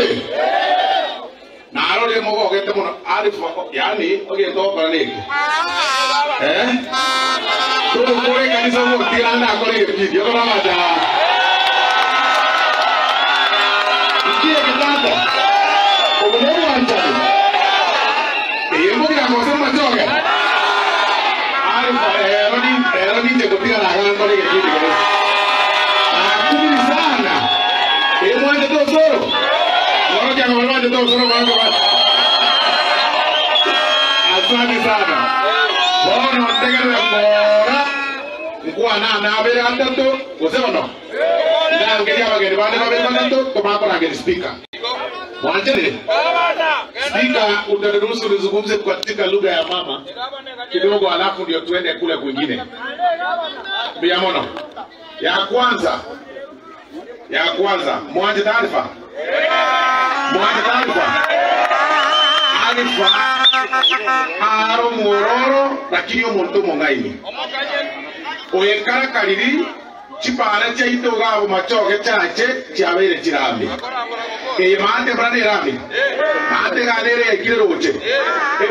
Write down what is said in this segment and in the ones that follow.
we na arore mogo gete muno arifa yani oge to para niki to kore kanisa mo tirana kore video kama maja ikie kitanda obomo anjali yemo kina kosa majoge arifa eroni te kutia na kana kore video akumi sana yemo ande to soro no ya no ande to soro kwa asante sana bono tegere bora kwa na bere andato kusema no ndio ngeja wageni bana kwa bere andato kama kwa ngeni speaker wanjele speaker utaruhusu nizungumze katika lugha ya mama kidogo alafu ndio tuende kule kwingine biamono ya kwanza mwaje taarifa alifa aro mororo lakini omuntu mongaini oyekara kaliri chipara chaito gabo machoge chache chabere chirambi mate brane rambi mate galere ekiroche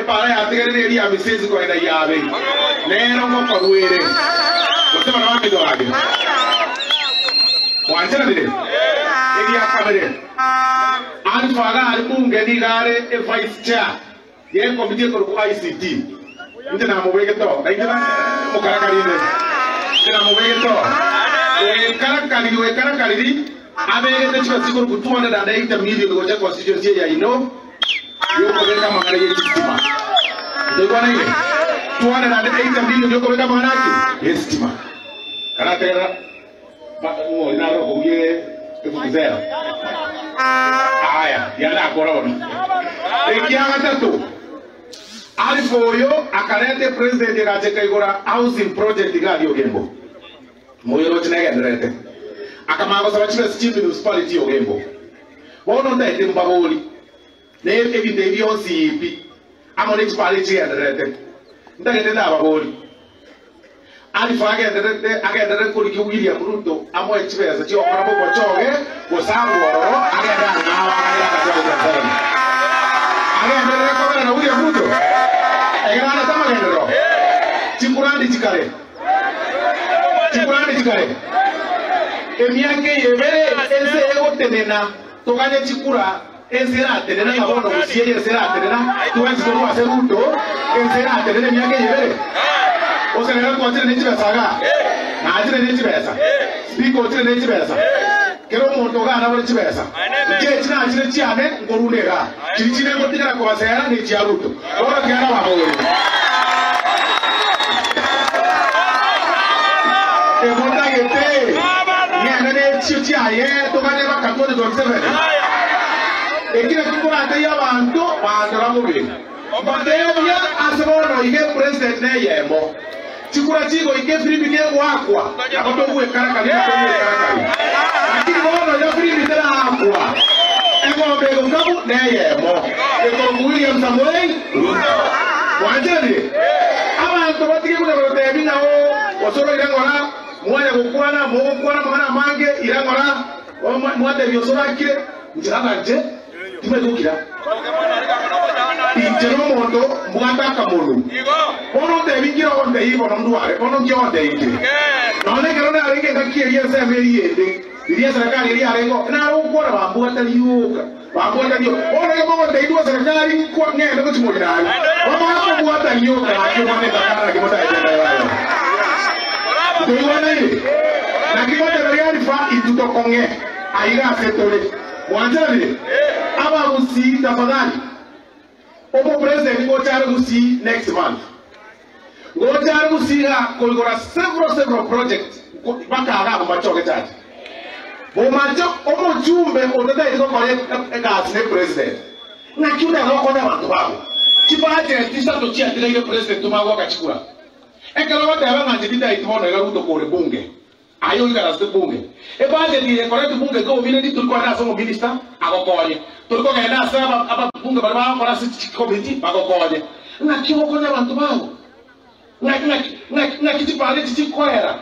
para yatigere eri amisezi kwa ida yabe nero mo parwere kusema na wami doage wanjana bide eri akamere alfaga albunge ni gare e vice chair ye committee ko ICT ndina mo wege to ndina mo karakarine ndina mo wege to we karakariri abege te chwa sikoro ku 280 million ko cha constituency ya ino yo ko weka mangare ye stima ndio bwana ile 280 million yo ko weka mangare ye stima kana tera mo ina ro ko ye kuzera aya yana korona ekianga tatu alifoyo akarete president yakacheka igora housing project gari ogembo moyo chinege ndrete akamanga saba chief municipality ogembo bono ndete mbaboli ne ebinde byonsi ipi amone municipality ndrete ndagete ndababoli alifage ndrete agendere kuri ki William Ruto amo echibeza chi okora bobo choge gosango agenda nawa agendere ko na William Ruto egana tama gendero chikurandi chikare emiake yebere ese egotenena tokanye chikura ensera tenena ngabono usiye ensera tenena tuwenzi ko wase Ruto ensera tenena emiake yebere osanga ko tire ne chibesaga na tire ne chibesa speaker tire ne chibesa kero muntu gana bole chibesa je china chire chiane ngorunega chirichine ngotikara ko basera ne chia Ruto ora kyana babole ebonda gete nyane chichi aye tokane bakatone donsevene ekira kukura ate yabantu bandora mubi badeya asebono ige president ne yemo chikura chigo ike free ke wakwa abato bwe karakali lakini bono ya free tera akwa ego bego ngabu ne yemo ego William Samoei wanjani abantu batike kuna rote binawo osoro irangora mwana gukwana mwana mange irangora mwate byosora kire njirabanje timedukira itero mondo mwata kamulu ono de bingira onde ibo ndware ono njonde ite none kero na ringe ngakiye yese meriende iriya serikali iri arengo na ukora bambu ataliuka bambu ataliyo ono kemo de idwa serikali kwa ngene ko chimodani bambu ataliuka akimone takara kimota ite Tuiwane na kimoja rayari fa itutokonge aiga setole wanjani aba musi tafadhali opo president ngochare musi next month ngochare musi ha kolgora several projects baka aga machoke tati bo macho omo jumbe odada iko kole gas ne president na kiuna ngoko na bantu babo kibaje tisa to chia tile president tumago kachikura ekalo bata yabanga ndibita itono ega Ruto kore bunge ayo igara se bunge e baje di correct bunge go mine di tulikuwa na somo minister agokoye tulikuwa kaenda saba aba bunge baraba kora si committee agokoye na kiwo kone bantu babo na kiti pale titi koera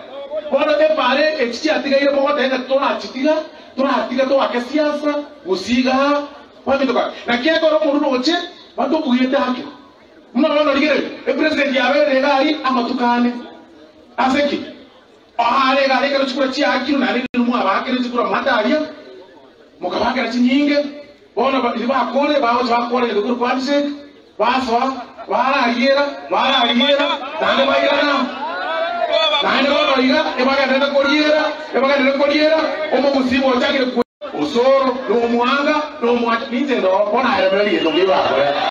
bono e pare e titi atiga ile mo tena tona atitira to akesiasa musiga wamitoka na kieko ro muruno oche bantu kugenda hake muno ligere e president yawe regali amatukane aseki ahare gale kero chukura chi akiru na ri mu abakere chukura mataria mukabakera chinyinge bona bakore bawo bakore ngukuru kwandise baswa barariera nande bayirana nande bayira ebagenda koriera omo musibo ochagire osoro no muanga no mwatinze no bona era bali ndo biba